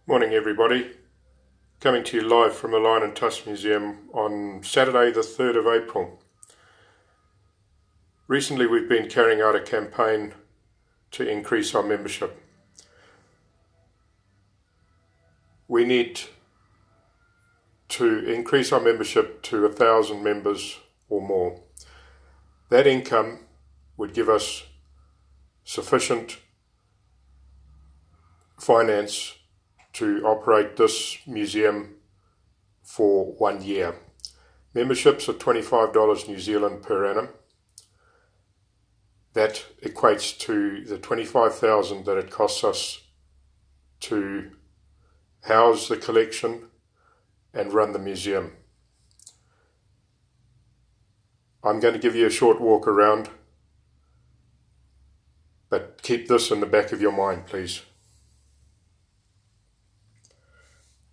Morning everybody, coming to you live from the Lion and Tusk Museum on Saturday the 3rd of April. Recently we've been carrying out a campaign to increase our membership. We need to increase our membership to 1,000 members or more. That income would give us sufficient finance to operate this museum for 1 year. Memberships are $25 New Zealand per annum. That equates to the $25,000 that it costs us to house the collection and run the museum. I'm going to give you a short walk around, but keep this in the back of your mind, please.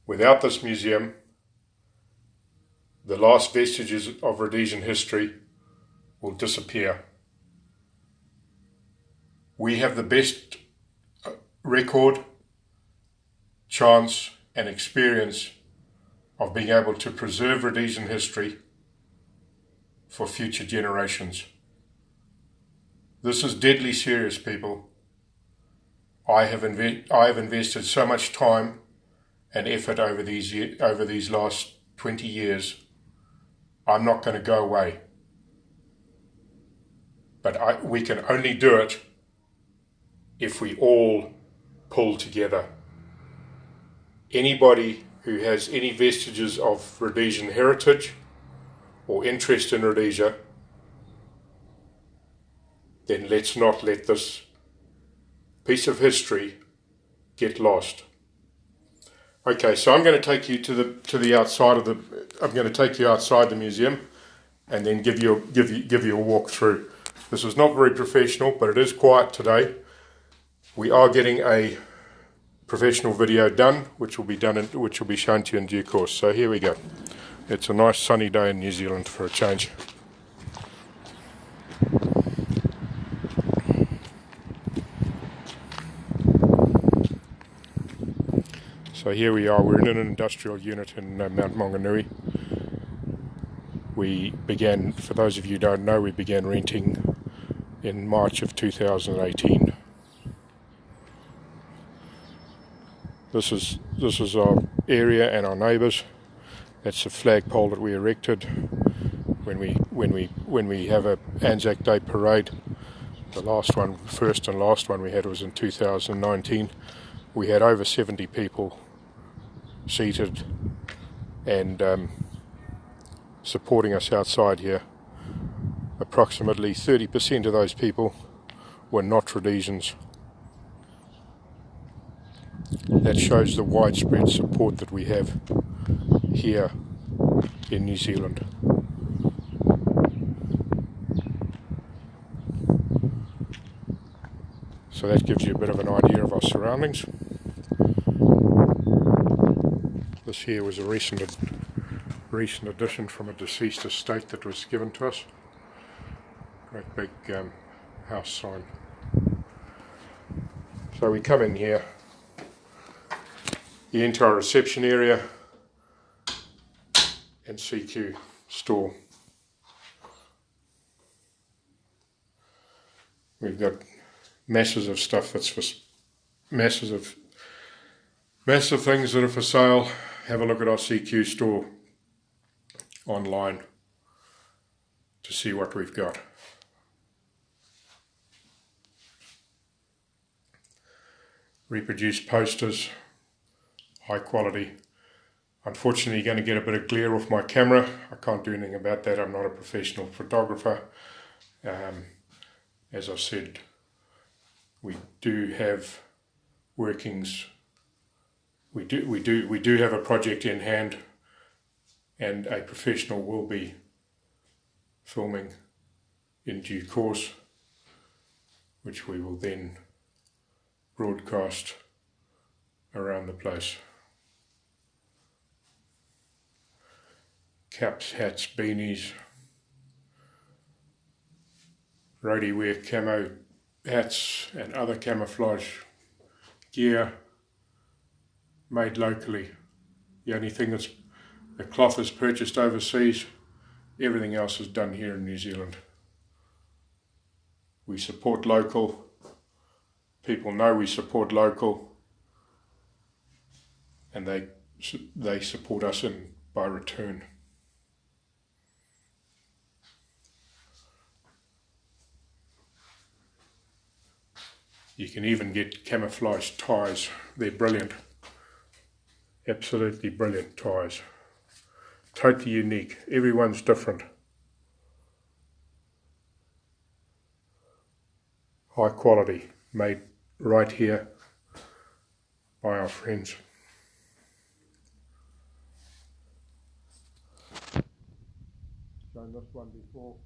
Without this museum, the last vestiges of Rhodesian history will disappear. We have the best record, chance and experience of being able to preserve Rhodesian history for future generations. This is deadly serious, people. I have invested so much time and effort over these last 20 years. I'm not going to go away. But we can only do it if we all pull together. Anybody who has any vestiges of Rhodesian heritage or interest in Rhodesia, then let's not let this piece of history get lost. Okay, so I'm going to take you to the outside of I'm going to take you outside the museum, and then give you a walk through. This is not very professional, but it is quiet today. We are getting a professional video done, which will be shown to you in due course. So here we go. It's a nice sunny day in New Zealand for a change. So here we are, we're in an industrial unit in Mount Maunganui. We began, for those of you who don't know, we began renting in March of 2018. This is our area and our neighbours. That's a flagpole that we erected when we have a Anzac Day parade. The first and last one we had was in 2019. We had over 70 people seated and supporting us outside here. Approximately 30% of those people were not Rhodesians. That shows the widespread support that we have here in New Zealand. So that gives you a bit of an idea of our surroundings. This here was a recent addition from a deceased estate that was given to us. Great big house sign. So we come in here, you enter our reception area and CQ store. We've got masses of stuff that's for massive things that are for sale. Have a look at our CQ store online to see what we've got. Reproduced posters, high quality. Unfortunately, you're going to get a bit of glare off my camera. I can't do anything about that. I'm not a professional photographer. As I said, we do have workings. We do have a project in hand, and a professional will be filming in due course, which we will then broadcast around the place. Caps, hats, beanies, roadie wear camo hats and other camouflage gear, made locally. The only thing that's the cloth is purchased overseas. Everything else is done here in New Zealand. We support local. People know we support local, and they support us by return. You can even get camouflage ties. They're brilliant. Absolutely brilliant ties. Totally unique. Everyone's different. High quality, made right here by our friends. Shown this one before.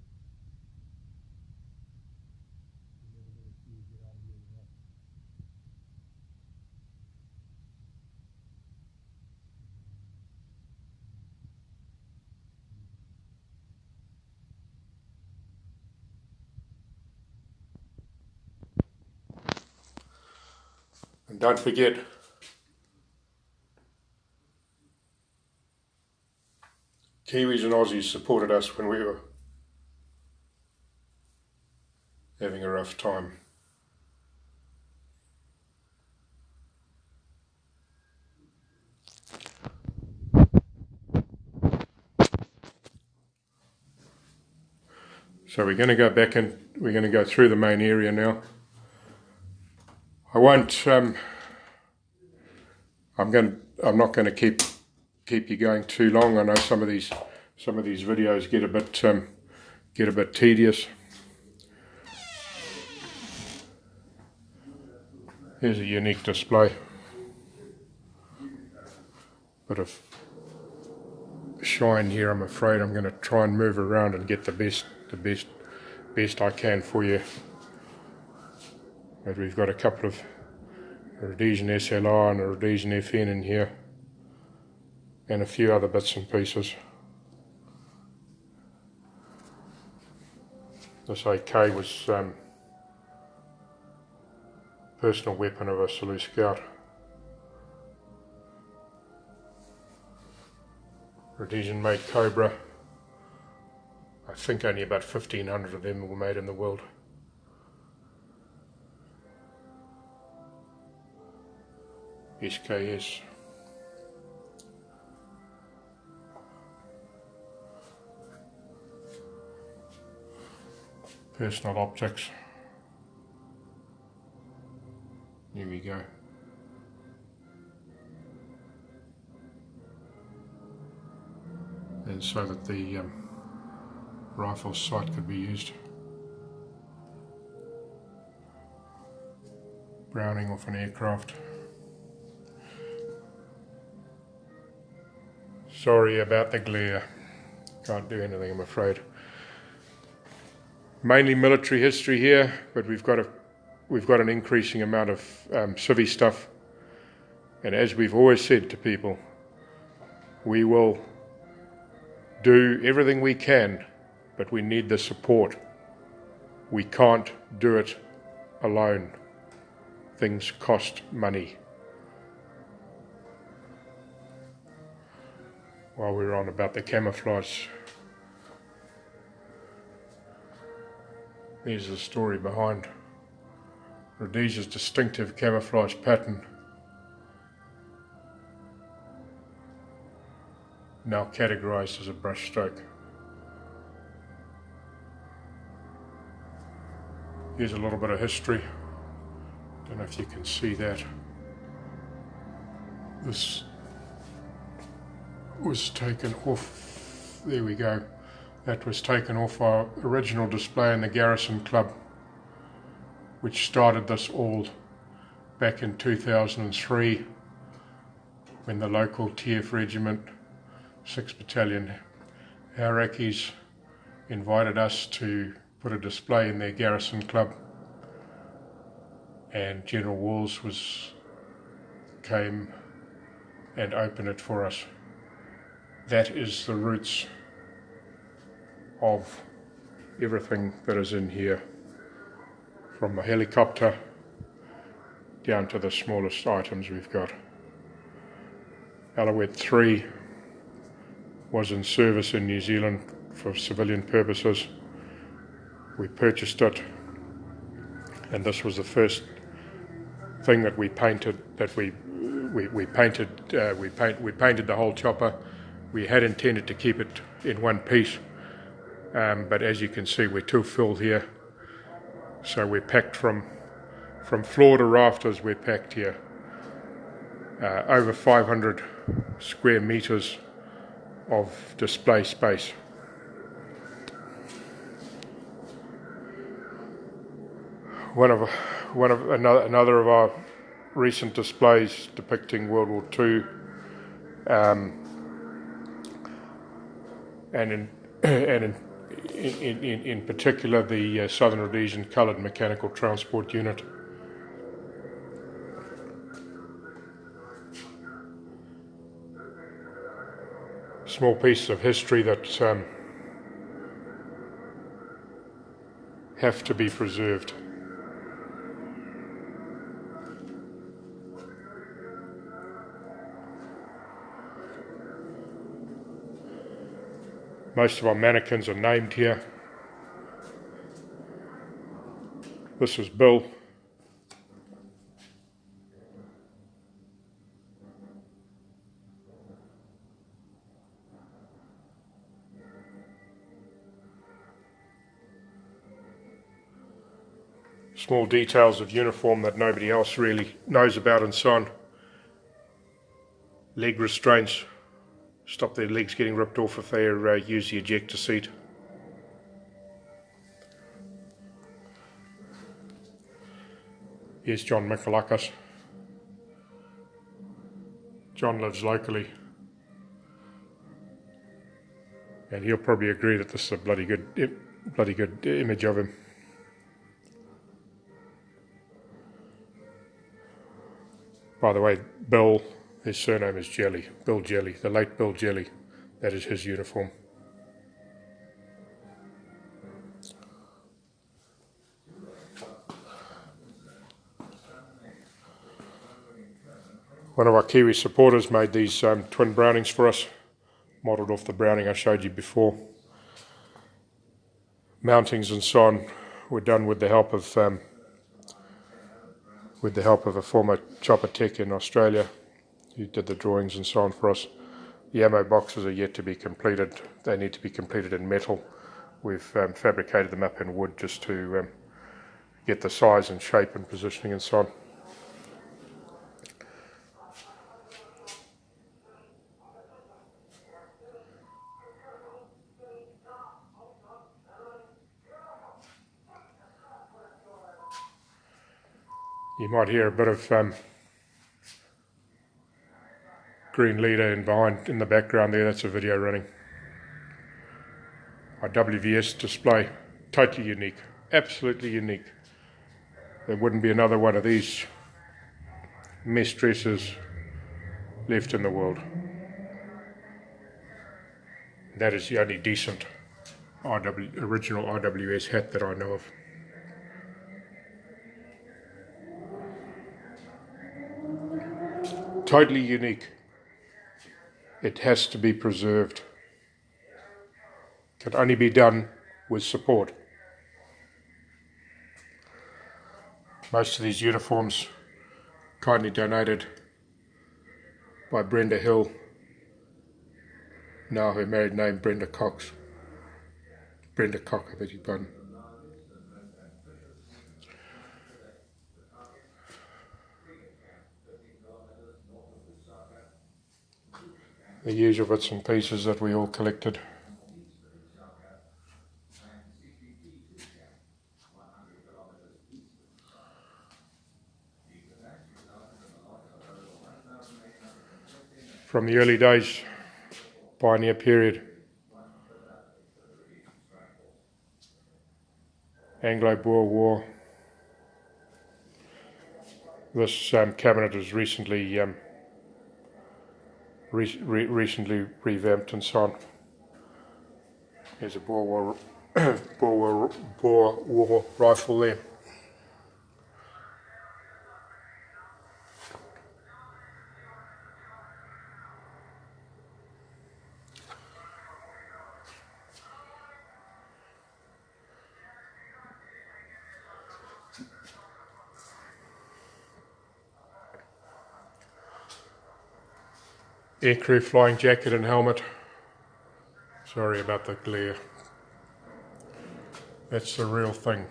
And don't forget, Kiwis and Aussies supported us when we were having a rough time. So we're going to go back and we're going to go through the main area now. I won't. I'm not going to keep you going too long. I know some of these videos get a bit tedious. Here's a unique display. Bit of shine here. I'm afraid I'm going to try and move around and get the best I can for you. But we've got a couple of Rhodesian SLR and a Rhodesian FN in here, and a few other bits and pieces. This AK was personal weapon of a Salute Scout. Rhodesian made Cobra. I think only about 1,500 of them were made in the world. SKS. Personal optics. Here we go. And so that the rifle sight could be used. Browning off an aircraft. Sorry about the glare. Can't do anything, I'm afraid. Mainly military history here, but we've got an increasing amount of civvy stuff. And as we've always said to people, we will do everything we can, but we need the support. We can't do it alone. Things cost money. While we're on about the camouflage, there's the story behind Rhodesia's distinctive camouflage pattern, now categorized as a brushstroke. Here's a little bit of history. Don't know if you can see that. This was taken off, there we go. That was taken off our original display in the Garrison Club, which started this all back in 2003 when the local TF Regiment 6th Battalion Iraqis invited us to put a display in their Garrison Club, and General Walls came and opened it for us. That is the roots of everything that is in here, from the helicopter down to the smallest items we've got. Alouette 3 was in service in New Zealand for civilian purposes. We purchased it, and this was the first thing that we painted. We painted the whole chopper. We had intended to keep it in one piece, but as you can see, we're too full here. So we packed from floor to rafters. We're packed here. Over 500 square meters of display space. Another of our recent displays depicting World War II, and in particular the Southern Rhodesian Coloured Mechanical Transport Unit. Small pieces of history that have to be preserved. Most of our mannequins are named here. This is Bill. Small details of uniform that nobody else really knows about and so on. Leg restraints. Stop their legs getting ripped off if they use the ejector seat. Here's John Michalakis. John lives locally, and he'll probably agree that this is a bloody good image of him. By the way, Bill, his surname is Jelly. Bill Jelly, the late Bill Jelly. That is his uniform. One of our Kiwi supporters made these twin Brownings for us, modelled off the Browning I showed you before. Mountings and so on were done with the help of a former chopper tech in Australia who did the drawings and so on for us. The ammo boxes are yet to be completed. They need to be completed in metal. We've fabricated them up in wood just to get the size and shape and positioning and so on. You might hear a bit of green leader in the background there. That's a video running. Our WVS display, totally unique, absolutely unique. There wouldn't be another one of these mesh dresses left in the world. That is the only decent original RWS hat that I know of. Totally unique. It has to be preserved. Can only be done with support. Most of these uniforms kindly donated by Brenda Hill, now her married name Brenda Cox. Brenda Cock, I beg your pardon. The usual bits and pieces that we all collected. From the early days, pioneer period, Anglo-Boer War. This cabinet was recently revamped and so on. There's a Boer War rifle there. aircrew flying jacket and helmet. Sorry about the glare. That's the real thing.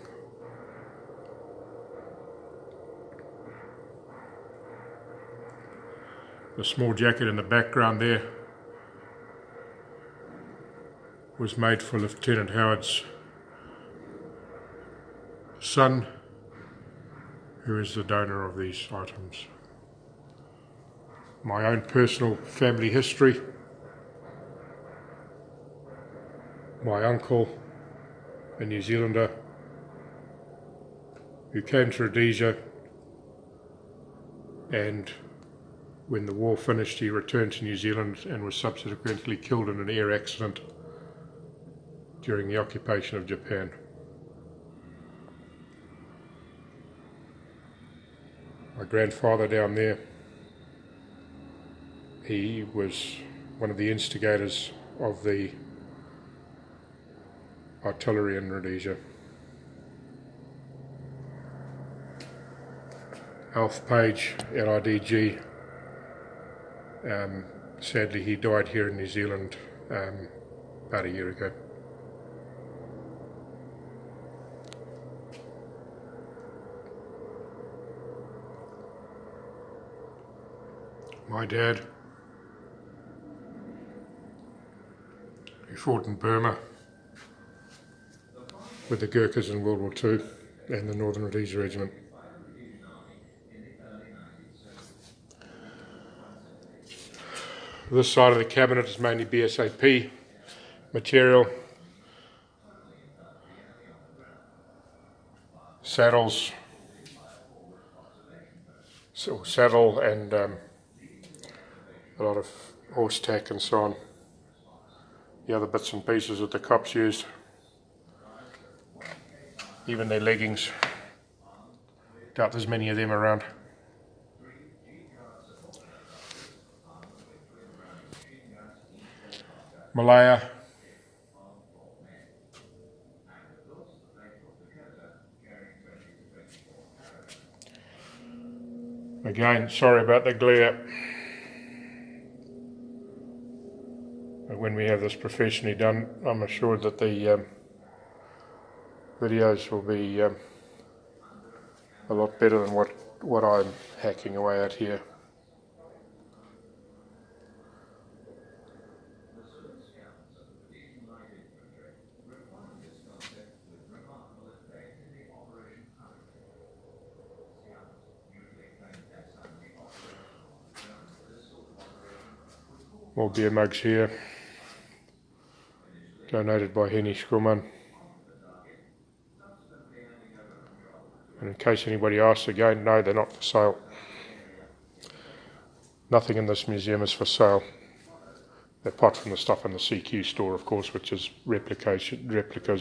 The small jacket in the background there was made for Lieutenant Howard's son, who is the donor of these items. My own personal family history. My uncle, a New Zealander, who came to Rhodesia, and when the war finished he returned to New Zealand and was subsequently killed in an air accident during the occupation of Japan. My grandfather down there, he was one of the instigators of the artillery in Rhodesia. Alf Page, LIDG, sadly he died here in New Zealand about a year ago. My dad, who fought in Burma with the Gurkhas in World War II and the Northern Rhodesia Regiment. This side of the cabinet is mainly BSAP material, saddles, saddle and a lot of horse tack and so on. The other bits and pieces that the cops used, even their leggings. Doubt there's many of them around. Malaya. Again, sorry about the glare. But when we have this professionally done, I'm assured that the videos will be a lot better than what I'm hacking away at here. More beer mugs here, donated by Henny Skrulman. And in case anybody asks again, no, they're not for sale. Nothing in this museum is for sale, apart from the stuff in the CQ store, of course, which is replicas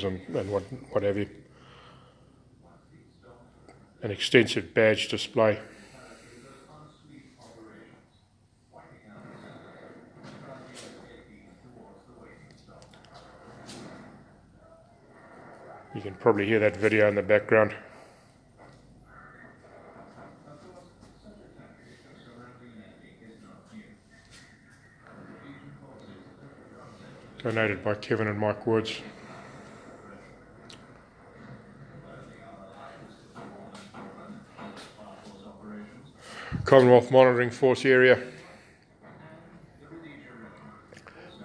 and what have you. An extensive badge display. You can probably hear that video in the background. Donated by Kevin and Mike Woods. Commonwealth Monitoring Force area.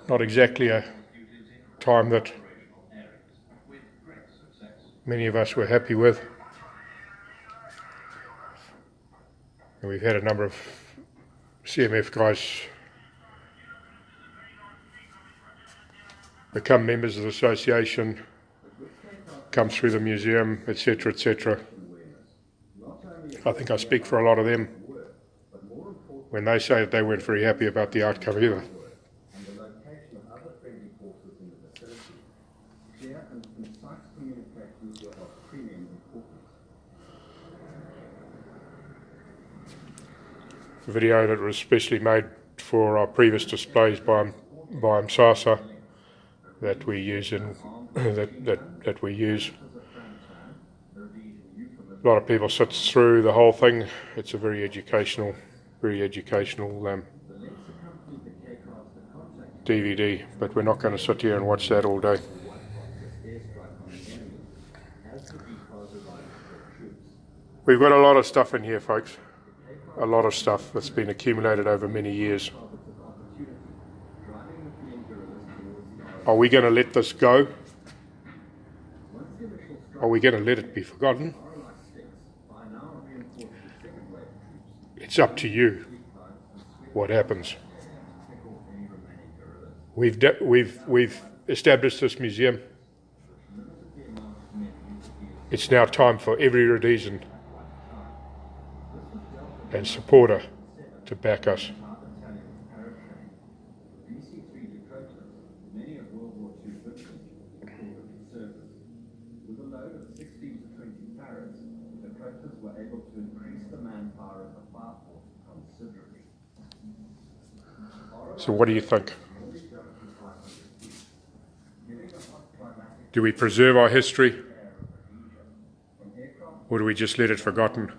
Not exactly a time that many of us were happy with. And we've had a number of CMF guys become members of the association, come through the museum, etc., etc. I think I speak for a lot of them when they say that they weren't very happy about the outcome either. A video that was specially made for our previous displays by Msasa that we use that we use. A lot of people sit through the whole thing. It's a very educational DVD, but we're not going to sit here and watch that all day. We've got a lot of stuff in here, folks. A lot of stuff that's been accumulated over many years. Are we going to let this go? Are we going to let it be forgotten? It's up to you what happens. We've established this museum. It's now time for every Rhodesian and supporter to back us. So what do you think? Do we preserve our history, or do we just let it forgotten?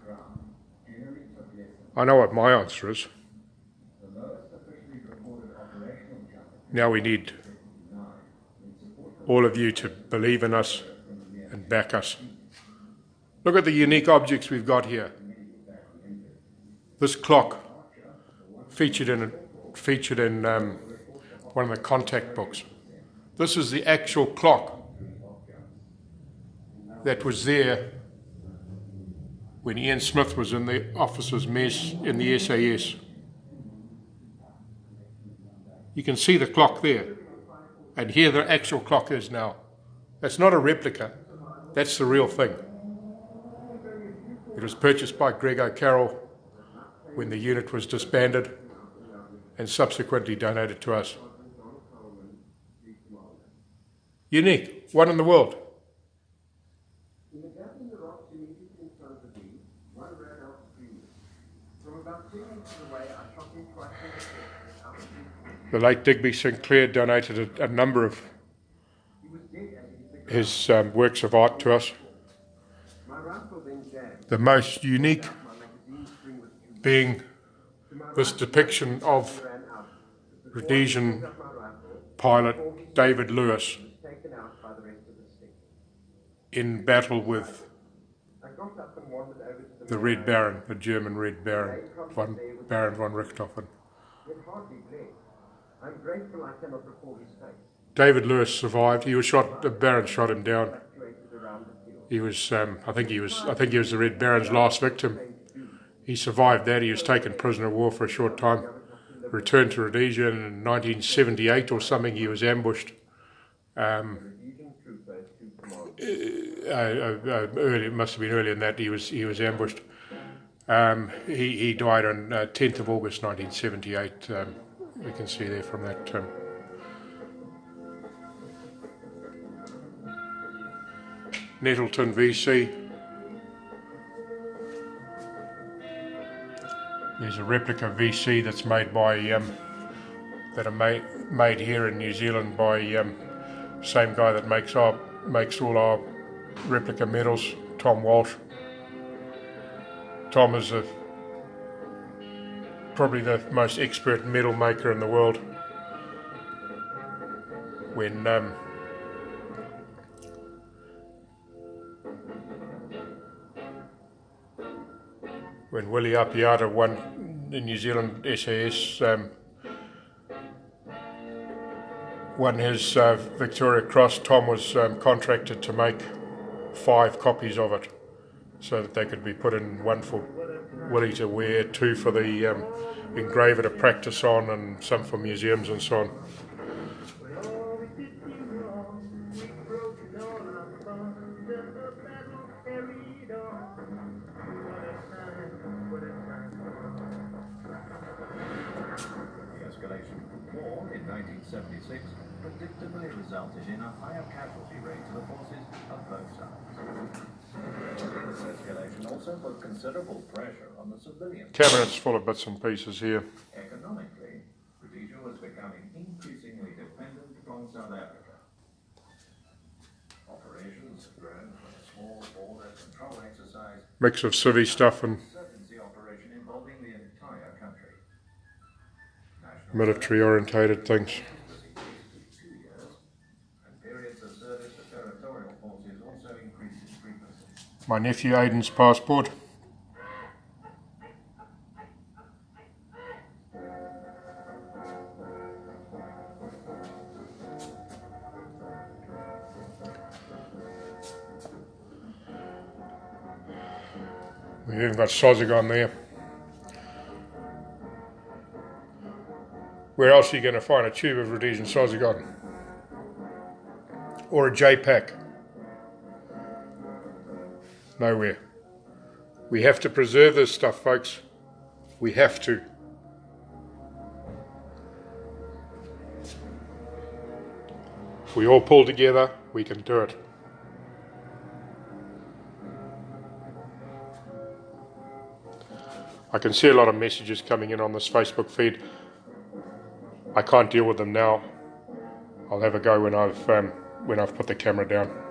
I know what my answer is. Now we need all of you to believe in us and back us. Look at the unique objects we've got here. This clock featured in one of the contact books. This is the actual clock that was there when Ian Smith was in the officers' mess in the SAS. You can see the clock there, and here the actual clock is now. That's not a replica, that's the real thing. It was purchased by Greg O'Carroll when the unit was disbanded and subsequently donated to us. Unique, one in the world. The late Digby Sinclair donated a number of his works of art to us. The most unique being this depiction of Rhodesian pilot David Lewis in battle with the Red Baron, the German Red Baron, Baron von Richthofen. David Lewis survived. He was shot. The Baron shot him down. He was, I think he was the Red Baron's last victim. He survived that. He was taken prisoner of war for a short time. Returned to Rhodesia in 1978 or something. He was ambushed. It must have been earlier than that. He was ambushed. He died on 10th of August 1978. We can see there from that. Nettleton VC. There's a replica VC that's made by that are made here in New Zealand by same guy that makes all our replica medals, Tom Walsh. Tom is probably the most expert medal maker in the world. When Willie Apiata won the New Zealand SAS, won his Victoria Cross, Tom was contracted to make 5 copies of it so that they could be put in, one for Willie to wear, 2 for the engraver to practice on, and some for museums and so on. War in 1976 predictably resulted in a higher casualty rate to the forces of both sides. This escalation also put considerable pressure on the civilian. Cabinet's full of bits and pieces here. Economically, Rhodesia was becoming increasingly dependent on South Africa. Operations have grown from a small border control exercise. Mix of civvy stuff and Operation involving the entire country. military orientated things. My nephew Aiden's passport. We've even got Sozig on there. Where else are you going to find a tube of Rhodesian Sozig? Or a J-pack? Nowhere. We have to preserve this stuff, folks. We have to. If we all pull together, we can do it. I can see a lot of messages coming in on this Facebook feed. I can't deal with them now. I'll have a go when I've put the camera down.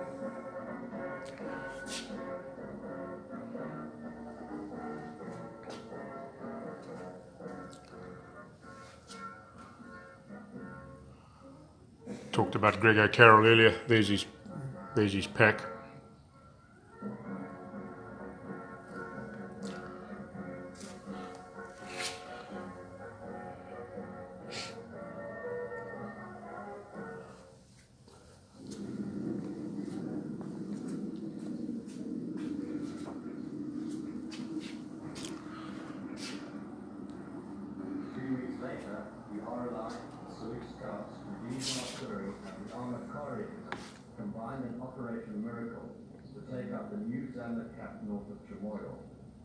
Talked about Greg O'Carroll earlier. There's his pack.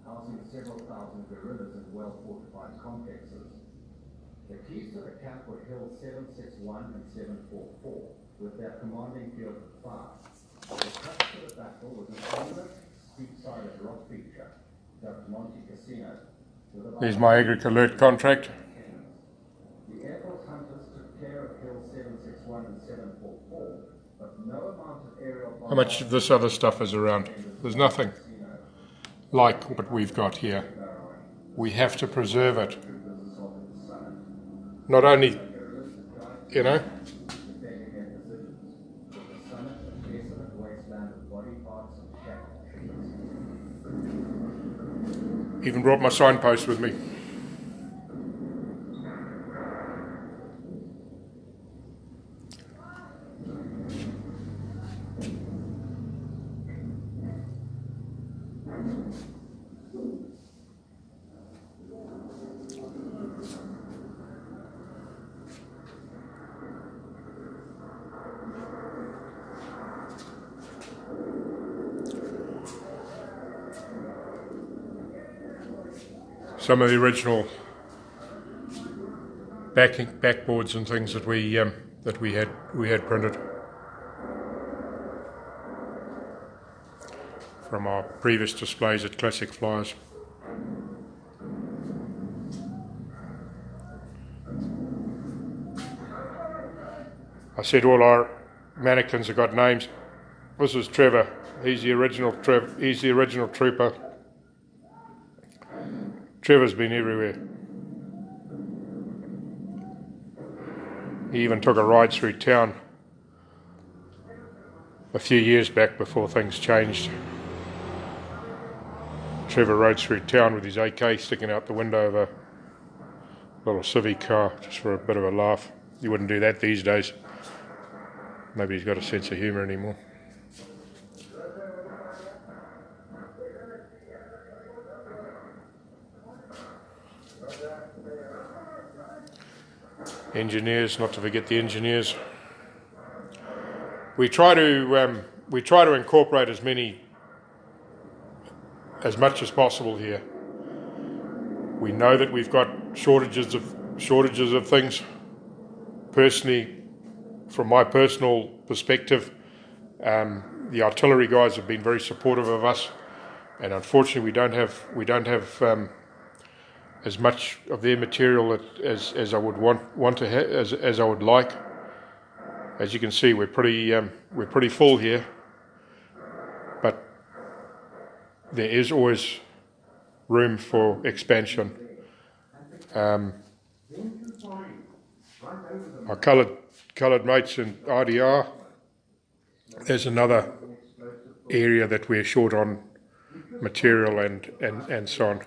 Housing several thousand guerrillas in well-fortified complexes. The keys to the camp were Hill 761 and 744, with their commanding field at 5. The touch to the battle was an eminent, steep-sided rock feature, dubbed Monte Cassino. There's my Agric Alert contract. The Air Force hunters took care of Hill 761 and 744, but no amount of aerial... How much of this other stuff is around? There's nothing like what we've got here. We have to preserve it. Not only, you know, even brought my signpost with me. Some of the original backboards and things that we had printed from our previous displays at Classic Flyers. I said all our mannequins have got names. This is Trevor. He's the original trooper. Trevor's been everywhere. He even took a ride through town a few years back before things changed. Trevor rode through town with his AK sticking out the window of a little Civic car, just for a bit of a laugh. You wouldn't do that these days. Maybe he's got a sense of humour anymore. Engineers, not to forget the engineers. We try to incorporate as much as possible here. We know that we've got shortages of things. Personally, from my personal perspective, the artillery guys have been very supportive of us, and unfortunately, we don't have as much of their material as I would want to have, as I would like. As you can see, we're pretty full here, but there is always room for expansion. Our coloured mates in RDR, there's another area that we're short on material and so on.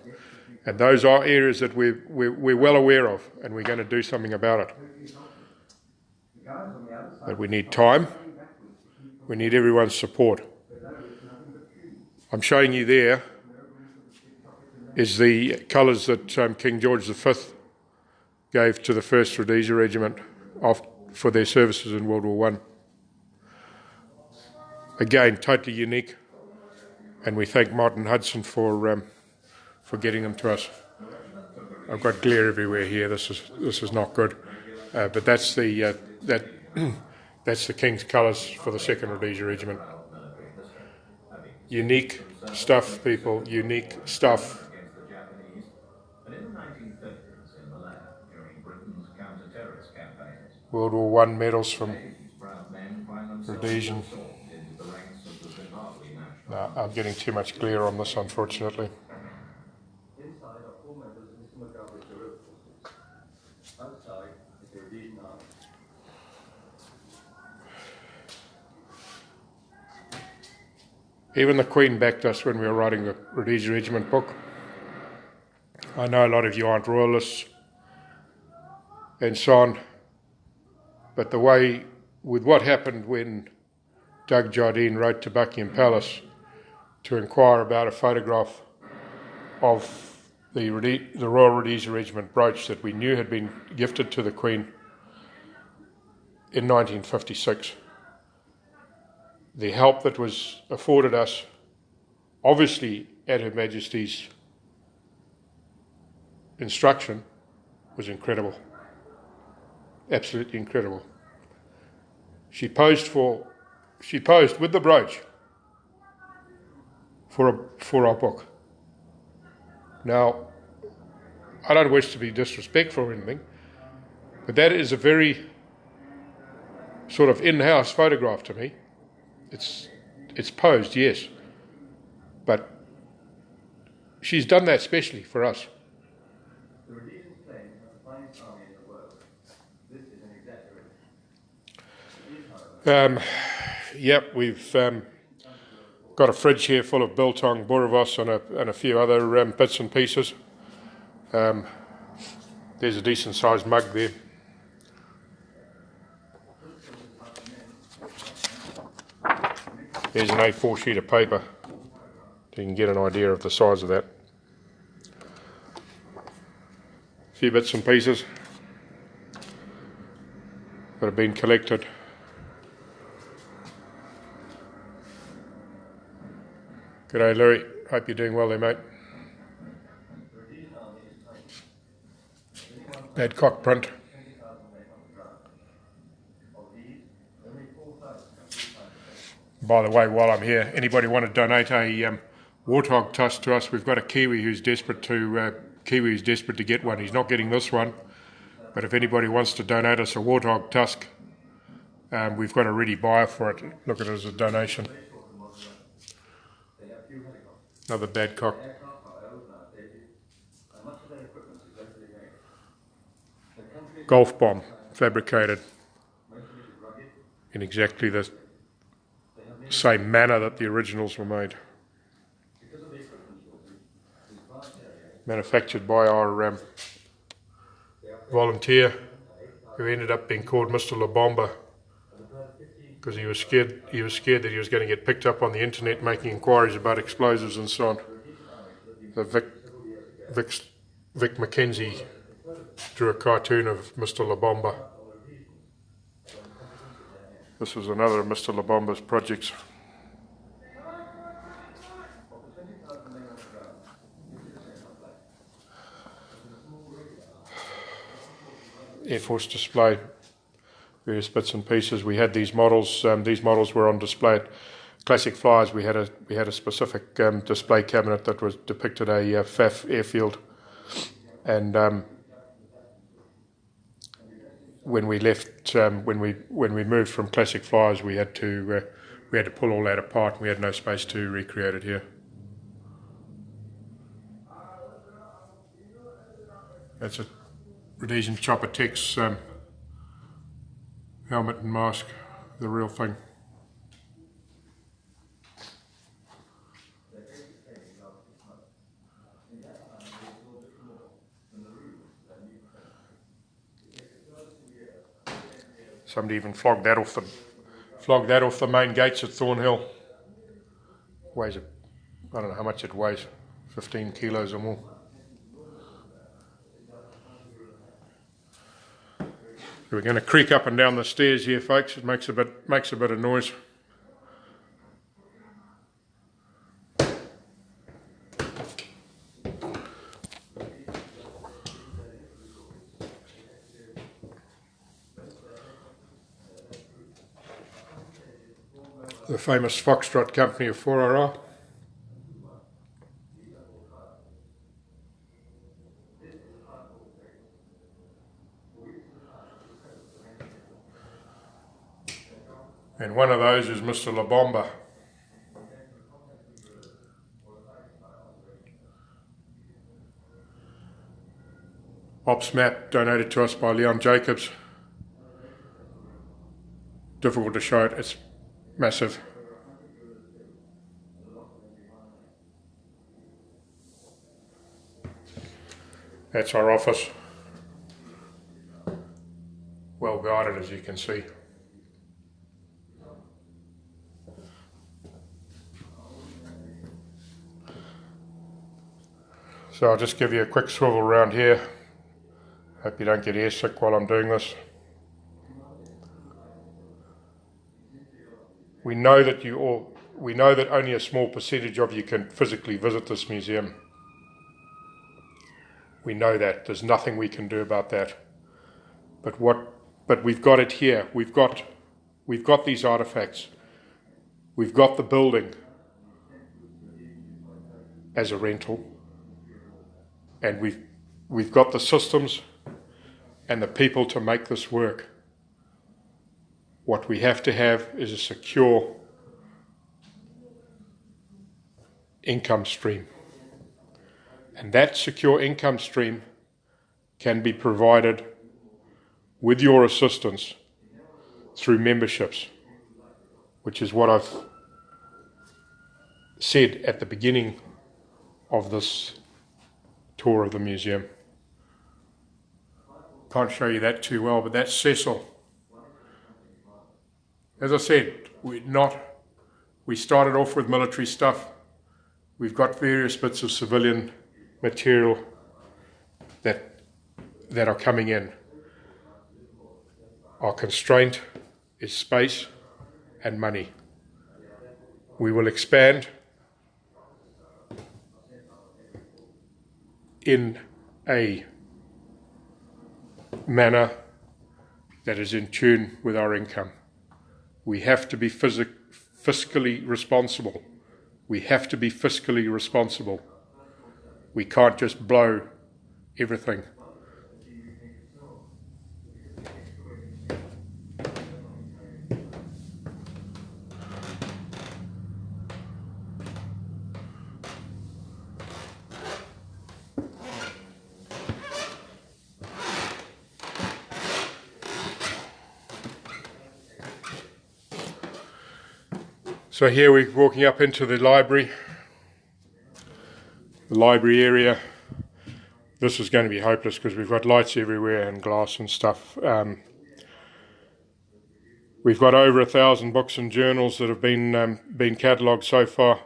And those are areas that we're well aware of, and we're going to do something about it. But we need time. We need everyone's support. I'm showing you there is the colours that King George V gave to the 1st Rhodesia Regiment for their services in World War I. Again, totally unique, and we thank Martin Hudson for getting them to us. I've got glare everywhere here. This is not good, but that's the that's the King's colours for the 2nd Rhodesia Regiment. Unique stuff, people. Unique stuff. World War I medals from Rhodesian. No, I'm getting too much glare on this, unfortunately. Even the Queen backed us when we were writing the Rhodesia Regiment book. I know a lot of you aren't royalists and so on, but the way, with what happened when Doug Jardine wrote to Buckingham Palace to inquire about a photograph of the Royal Rhodesia Regiment brooch that we knew had been gifted to the Queen in 1956. The help that was afforded us, obviously at Her Majesty's instruction, was incredible. Absolutely incredible. She posed with the brooch for our book. Now, I don't wish to be disrespectful or anything, but that is a very sort of in-house photograph to me. It's posed, yes, but she's done that specially for us. Yep, we've got a fridge here full of biltong, boerewors and a few other bits and pieces. There's a decent sized mug there. There's an A4 sheet of paper, so you can get an idea of the size of that. A few bits and pieces that have been collected. G'day Louis, hope you're doing well there, mate. Badcock print. By the way, while I'm here, anybody want to donate a warthog tusk to us? We've got a Kiwi who's desperate to get one. He's not getting this one, but if anybody wants to donate us a warthog tusk, we've got a ready buyer for it. Look at it as a donation. Another Badcock. Golf bomb, fabricated in exactly the same manner that the originals were made. Manufactured by our volunteer, who ended up being called Mr. La Bomba because he was scared that he was going to get picked up on the internet making inquiries about explosives and so on. The Vic Mackenzie drew a cartoon of Mr. La Bomba. This was another of Mr. La Bomba's projects. Air Force display, various bits and pieces. We had these models. These models were on display at Classic Flyers. We had a specific display cabinet that was depicted a FAF airfield, and when we left, when we moved from Classic Flyers, we had to pull all that apart. We had no space to recreate it here. That's a Rhodesian Chopper Tex helmet and mask, the real thing. Somebody even flogged that off the main gates at Thornhill. Weighs I don't know how much it weighs, 15 kilos or more. So we're going to creak up and down the stairs here, folks. It makes a bit of noise. The famous Foxtrot company of 4RR. And one of those is Mr. La Bomba. Ops map donated to us by Leon Jacobs. Difficult to show it, it's massive. That's our office. Well guarded, as you can see. So I'll just give you a quick swivel around here. Hope you don't get airsick while I'm doing this. We know that only a small percentage of you can physically visit this museum. We know that. There's nothing we can do about that. But we've got it here. We've got these artifacts. We've got the building as a rental. And we've got the systems and the people to make this work. What we have to have is a secure income stream. And that secure income stream can be provided with your assistance through memberships, which is what I've said at the beginning of this tour of the museum. Can't show you that too well, but that's Cecil. As I said, we started off with military stuff. We've got various bits of civilian material that are coming in. Our constraint is space and money. We will expand in a manner that is in tune with our income. We have to be fiscally responsible. We have to be fiscally responsible. We can't just blow everything. So here we're walking up into the library area. This is going to be hopeless because we've got lights everywhere and glass and stuff. We've got over 1,000 books and journals that have been catalogued so far,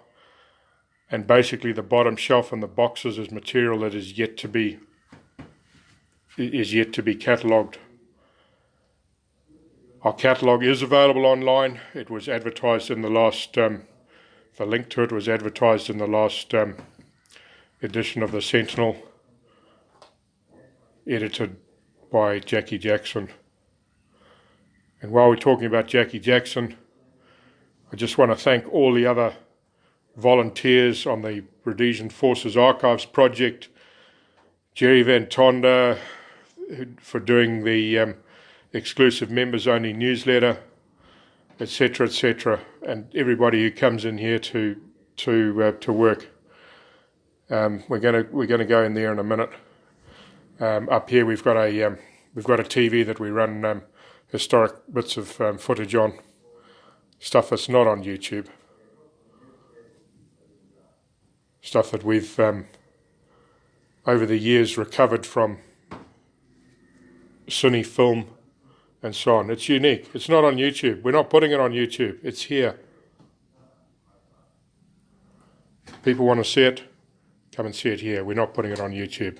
and basically the bottom shelf and the boxes is material that is yet to be catalogued. Our catalogue is available online. It was advertised in the last, the link to it was advertised in the last edition of the Sentinel, edited by Jackie Jackson. And while we're talking about Jackie Jackson, I just want to thank all the other volunteers on the Rhodesian Forces Archives project, Jerry Van Tonda for doing the exclusive members-only newsletter, etc., and everybody who comes in here to work. We're going to go in there in a minute. Up here we've got a TV that we run historic bits of footage on, stuff that's not on YouTube, stuff that we've over the years recovered from Sunni film and so on. It's unique. It's not on YouTube. We're not putting it on YouTube. It's here. People want to see it, come and see it here. We're not putting it on YouTube.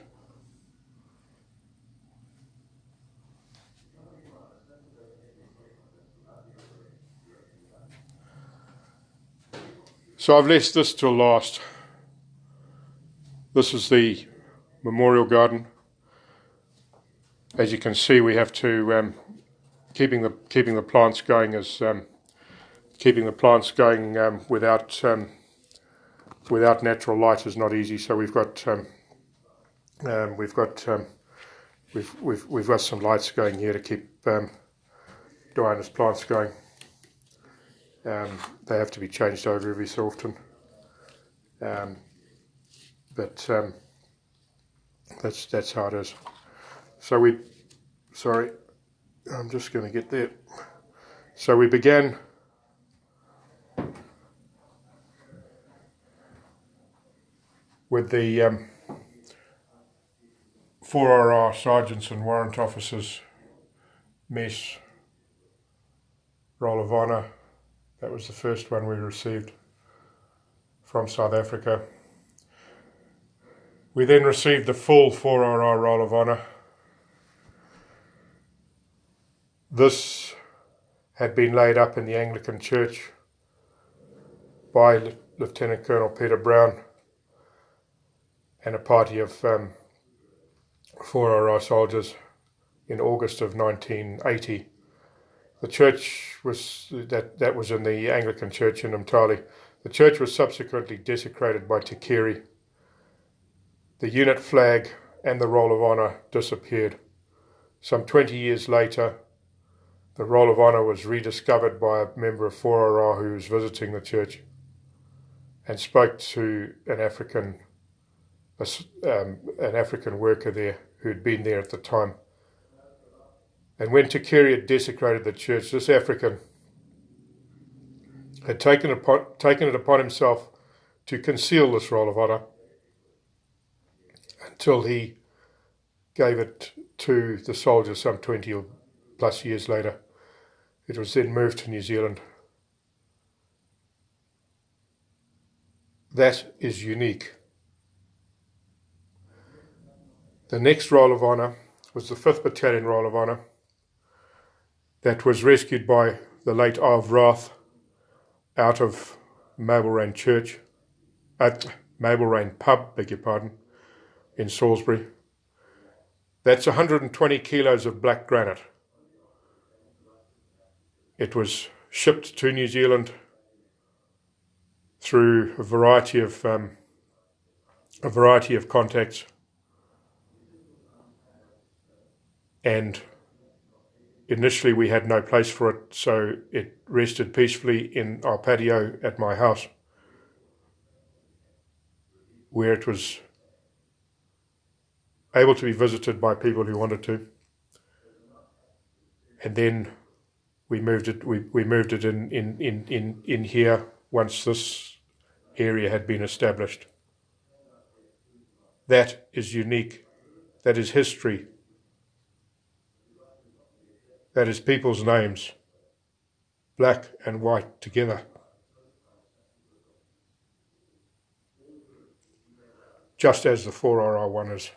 So I've left this till last. This is the memorial garden. As you can see, we have to keeping the plants going without natural light is not easy. So we've got some lights going here to keep Diana's plants going. They have to be changed over every so often, but that's how it is. So I'm just going to get there. So we began with the 4RR sergeants and warrant officers mess roll of honour. That was the first one we received from South Africa. We then received the full 4RR Roll of Honour. This had been laid up in the Anglican Church by Lieutenant Colonel Peter Brown and a party of 4RR soldiers in August of 1980. The church was that was in the Anglican Church in Umtali. The church was subsequently desecrated by Tekeri. The unit flag and the Roll of Honour disappeared. Some 20 years later, the Roll of Honour was rediscovered by a member of 4RR who was visiting the church and spoke to an African worker there who had been there at the time. And when Tekeri had desecrated the church, this African had taken it upon himself to conceal this Roll of Honour until he gave it to the soldiers some 20 or plus years later. It was then moved to New Zealand. That is unique. The next Roll of Honour was the 5th Battalion Roll of Honour that was rescued by the late Of Wrath out of Mablerain Church, at Mablerain Pub, beg your pardon, in Salisbury. That's 120 kilos of black granite. It was shipped to New Zealand through a variety of contacts, and initially we had no place for it, so it rested peacefully in our patio at my house, where it was able to be visited by people who wanted to. And then we moved it in here once this area had been established. That is unique. That is history. That is people's names, black and white together. Just as the 4RR one is.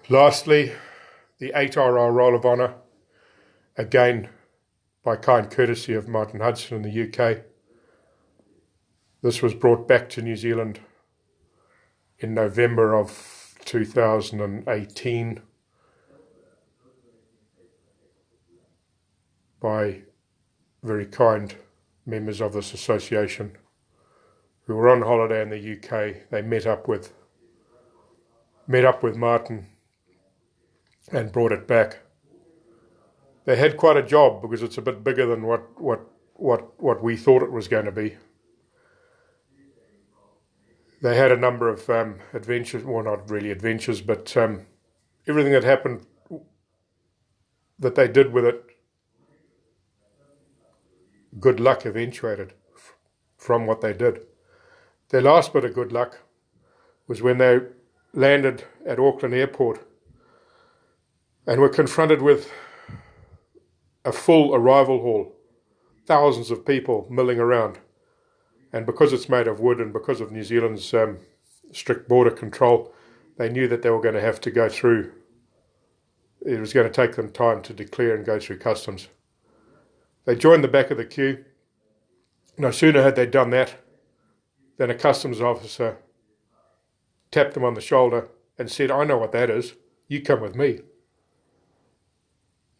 Lastly, the 8RR Roll of Honour, again by kind courtesy of Martin Hudson in the UK. This was brought back to New Zealand in November of 2018 by very kind members of this association who were on holiday in the UK. They met up with Martin and brought it back. They had quite a job because it's a bit bigger than what we thought it was going to be. They had a number of adventures, well, not really adventures, but everything that happened that they did with it, good luck eventuated from what they did. Their last bit of good luck was when they landed at Auckland Airport and were confronted with a full arrival hall, thousands of people milling around. And because it's made of wood and because of New Zealand's strict border control, they knew that they were going to have to go through, it was going to take them time to declare and go through customs. They joined the back of the queue. No sooner had they done that than a customs officer tapped them on the shoulder and said, "I know what that is. You come with me."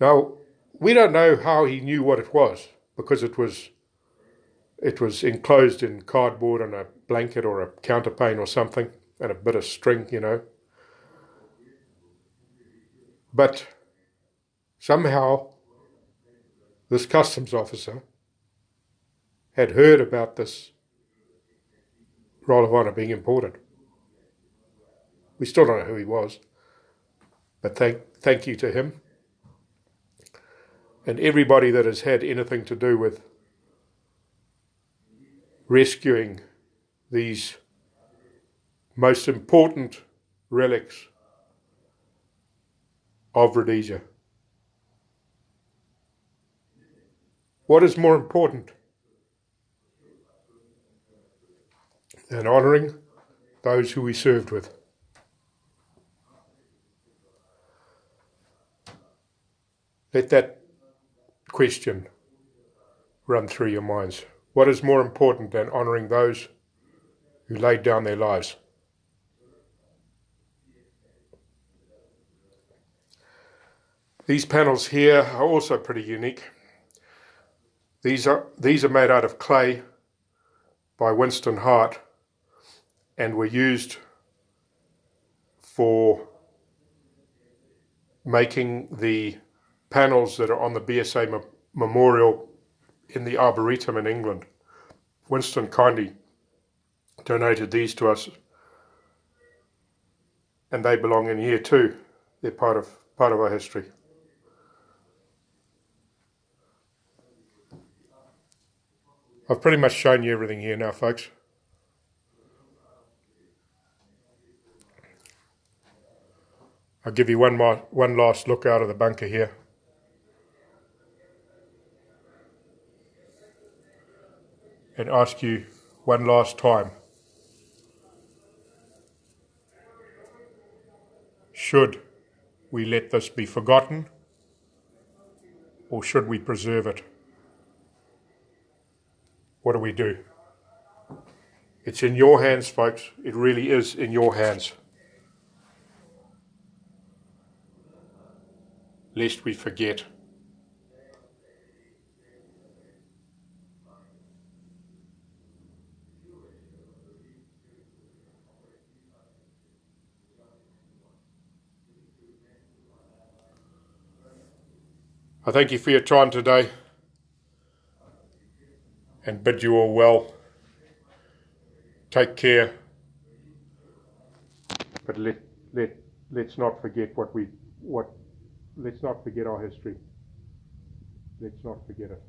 Now, we don't know how he knew what it was, because it was enclosed in cardboard and a blanket or a counterpane or something, and a bit of string, you know. But somehow this customs officer had heard about this roll of honour being imported. We still don't know who he was, but thank you to him and everybody that has had anything to do with rescuing these most important relics of Rhodesia. What is more important than honouring those who we served with? Let that question run through your minds. What is more important than honouring those who laid down their lives? These panels here are also pretty unique. These are made out of clay by Winston Hart and were used for making the panels that are on the BSA memorial in the Arboretum in England. Winston kindly donated these to us, and they belong in here too. They're part of our history. I've pretty much shown you everything here now, folks. I'll give you one last look out of the bunker here. And ask you one last time, should we let this be forgotten, or should we preserve it? What do we do? It's in your hands, folks. It really is in your hands. Lest we forget. I thank you for your time today and bid you all well. Take care, but let's not forget let's not forget our history. Let's not forget it.